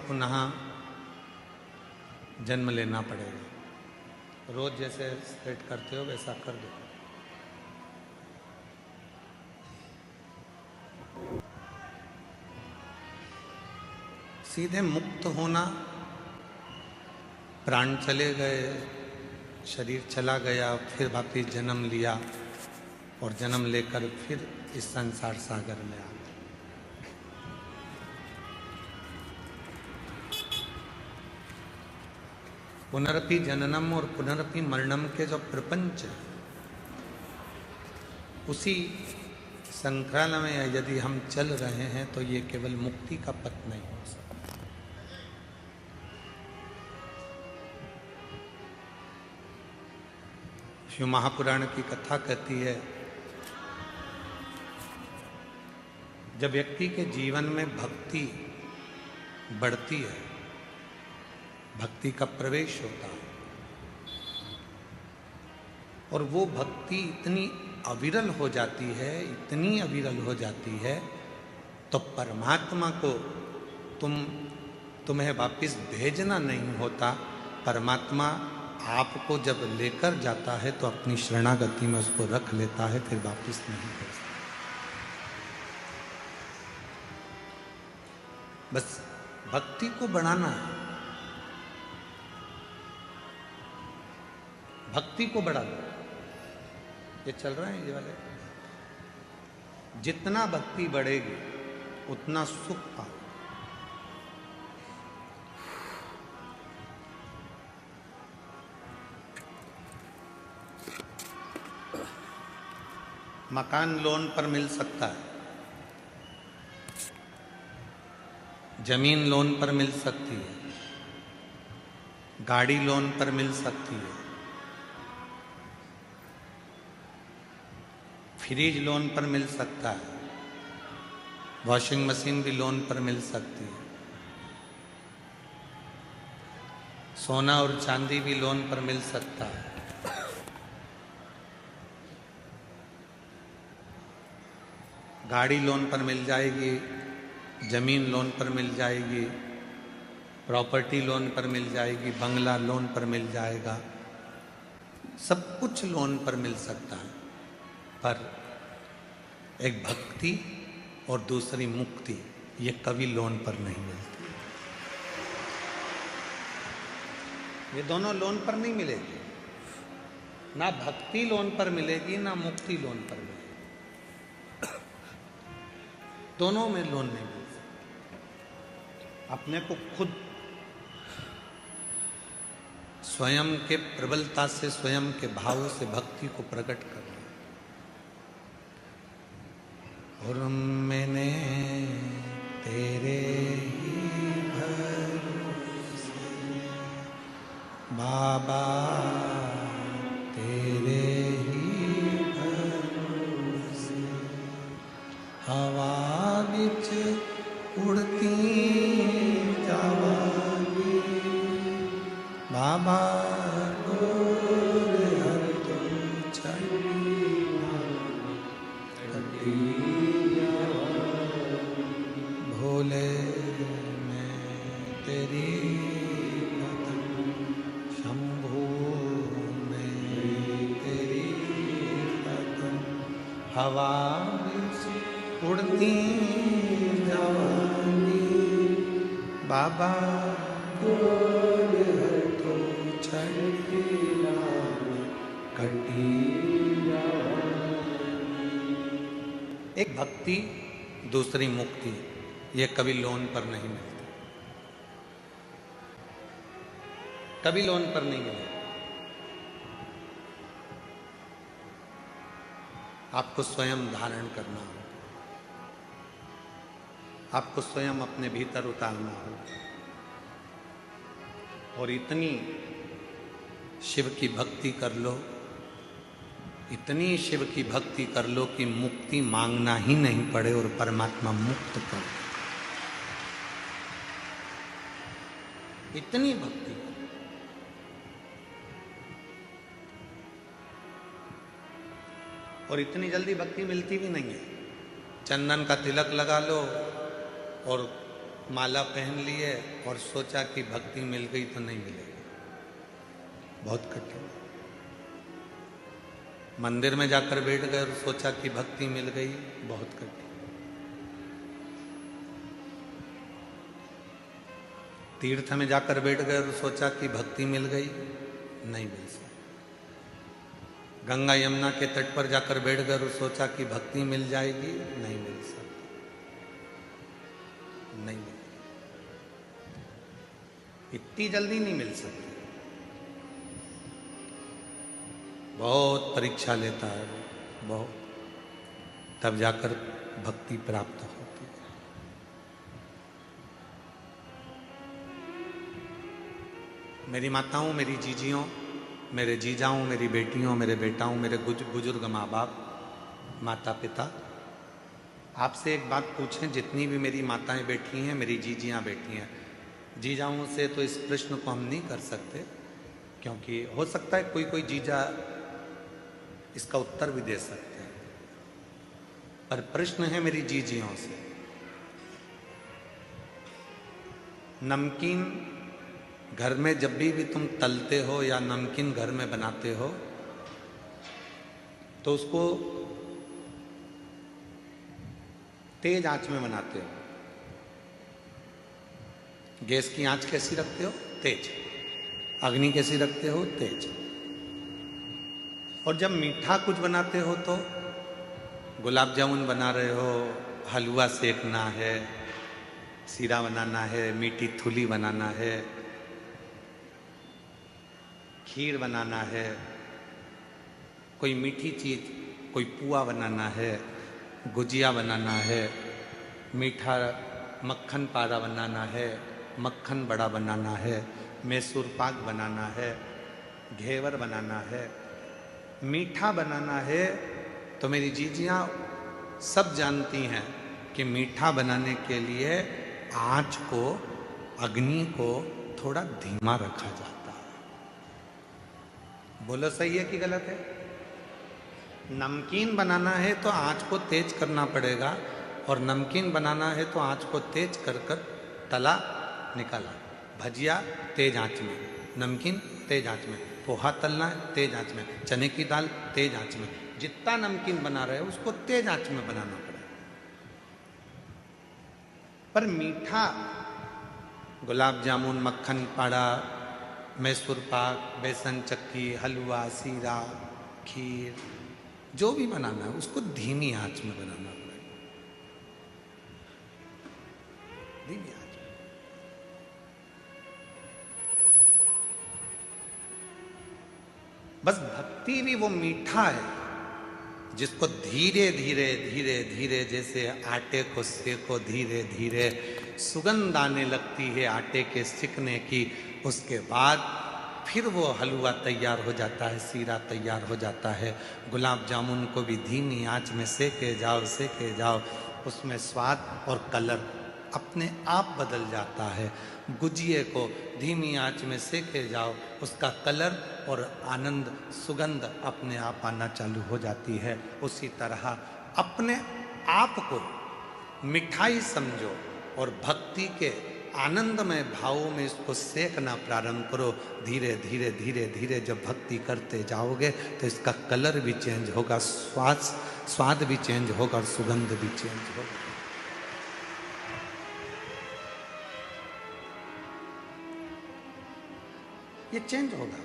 पुनः जन्म लेना पड़ेगा। रोज जैसे सेट करते हो वैसा कर दो। सीधे मुक्त होना, प्राण चले गए, शरीर चला गया, फिर वापिस जन्म लिया और जन्म लेकर फिर इस संसार सागर में आ गए। पुनरपि जननम और पुनरपि मरणम के जो प्रपंच है, उसी संक्राल में यदि हम चल रहे हैं तो ये केवल मुक्ति का पथ नहीं हो सकता। शिव महापुराण की कथा कहती है, जब व्यक्ति के जीवन में भक्ति बढ़ती है, भक्ति का प्रवेश होता है और वो भक्ति इतनी अविरल हो जाती है, इतनी अविरल हो जाती है, तो परमात्मा को तुम्हें वापिस भेजना नहीं होता। परमात्मा आपको जब लेकर जाता है तो अपनी शरणागति में उसको रख लेता है, फिर वापिस नहीं भेजता। बस भक्ति को बढ़ाना है, भक्ति को बढ़ा दो। ये चल रहा है ये वाले, जितना भक्ति बढ़ेगी उतना सुख पाओ। मकान लोन पर मिल सकता है, जमीन लोन पर मिल सकती है, गाड़ी लोन पर मिल सकती है, फ्रिज लोन पर मिल सकता है, वॉशिंग मशीन भी लोन पर मिल सकती है, सोना और चांदी भी लोन पर मिल सकता है। गाड़ी लोन पर मिल जाएगी, जमीन लोन पर मिल जाएगी, प्रॉपर्टी लोन पर मिल जाएगी, बंगला लोन पर मिल जाएगा, सब कुछ लोन पर मिल सकता है। पर एक भक्ति और दूसरी मुक्ति, ये कभी लोन पर नहीं मिलती। ये दोनों लोन पर नहीं मिलेगी, ना भक्ति लोन पर मिलेगी, ना मुक्ति लोन पर मिलेगी। दोनों में लोन नहीं मिल सकती। अपने को खुद स्वयं के प्रबलता से, स्वयं के भाव से भक्ति को प्रकट करना। और मैंने तेरे ही भरोसे बाबा, तेरे ही भरोसे हवा बिच उड़ती जावांगी बाबा, डोर हर तो चढ़ी भोले मैं तेरी कदम, शंभू मैं तेरी कदम, हवा उड़ती जावांगी बाबा, डोर है तो चढ़ी कटी। एक भक्ति दूसरी मुक्ति, ये कभी लोन पर नहीं मिलती, कभी लोन पर नहीं मिलेगी। आपको स्वयं धारण करना होगा, आपको स्वयं अपने भीतर उतारना होगा और इतनी शिव की भक्ति कर लो, इतनी शिव की भक्ति कर लो कि मुक्ति मांगना ही नहीं पड़े और परमात्मा मुक्त कर दे। इतनी भक्ति, और इतनी जल्दी भक्ति मिलती भी नहीं है। चंदन का तिलक लगा लो और माला पहन लिए और सोचा कि भक्ति मिल गई तो नहीं मिलेगी, बहुत कठिन। मंदिर में जाकर बैठ गए और सोचा कि भक्ति मिल गई, बहुत कठिन। तीर्थ में जाकर बैठ गए और सोचा कि भक्ति मिल गई, नहीं मिल सकती। गंगा यमुना के तट पर जाकर बैठ गए और सोचा कि भक्ति मिल जाएगी, नहीं मिल सकती, नहीं मिल, इतनी जल्दी नहीं मिल सकती। बहुत परीक्षा लेता है वो, बहुत, तब जाकर भक्ति प्राप्त होती है। मेरी माताओं, मेरी जीजियों, मेरे जीजाओं, मेरी बेटियों, मेरे बेटाओं, मेरे बुजुर्ग माँ बाप, माता पिता, आपसे एक बात पूछें, जितनी भी मेरी माताएं बैठी हैं, मेरी जीजियां बैठी हैं, जीजाओं से तो इस प्रश्न को हम नहीं कर सकते, क्योंकि हो सकता है कोई कोई जीजा इसका उत्तर भी दे सकते हैं, पर प्रश्न है मेरी जीजियों से। नमकीन घर में जब भी तुम तलते हो या नमकीन घर में बनाते हो तो उसको तेज आंच में बनाते हो। गैस की आंच कैसी रखते हो? तेज। अग्नि कैसी रखते हो? तेज। और जब मीठा कुछ बनाते हो तो गुलाब जामुन बना रहे हो, हलवा सेकना है, सीरा बनाना है, मीठी थूली बनाना है, खीर बनाना है, कोई मीठी चीज, कोई पुआ बनाना है, गुजिया बनाना है, मीठा मक्खन पारा बनाना है, मक्खन बड़ा बनाना है, मैसूर पाक बनाना है, घेवर बनाना है, मीठा बनाना है। तो मेरी जीजियाँ सब जानती हैं कि मीठा बनाने के लिए आँच को, अग्नि को थोड़ा धीमा रखा जाता है। बोलो सही है कि गलत है? नमकीन बनाना है तो आँच को तेज करना पड़ेगा, और नमकीन बनाना है तो आँच को तेज कर कर तला निकाला। भजिया तेज आंच में, नमकीन तेज आंच में, पोहा तलना है तेज आंच में, चने की दाल तेज आंच में। जितना नमकीन बना रहे हो उसको तेज आंच में बनाना पड़ेगा। पर मीठा, गुलाब जामुन, मक्खन पाड़ा, मैसूर पाक, बेसन चक्की, हलवा, सीरा, खीर, जो भी बनाना है उसको धीमी आंच में बनाना पड़ेगा, धीमी आंच। बस भक्ति भी वो मीठा है जिसको धीरे धीरे धीरे धीरे, जैसे आटे को सेको धीरे धीरे, सुगंध आने लगती है आटे के सिकने की, उसके बाद फिर वो हलवा तैयार हो जाता है, सीरा तैयार हो जाता है। गुलाब जामुन को भी धीमी आंच में सेके जाओ, उसमें स्वाद और कलर अपने आप बदल जाता है। गुजिये को धीमी आंच में सेके जाओ, उसका कलर और आनंद, सुगंध अपने आप आना चालू हो जाती है। उसी तरह अपने आप को मिठाई समझो और भक्ति के आनंदमय भावों में इसको सेकना प्रारंभ करो। धीरे धीरे धीरे धीरे जब भक्ति करते जाओगे तो इसका कलर भी चेंज होगा, स्वाद भी चेंज होगा और सुगंध भी चेंज होगा। ये चेंज होगा।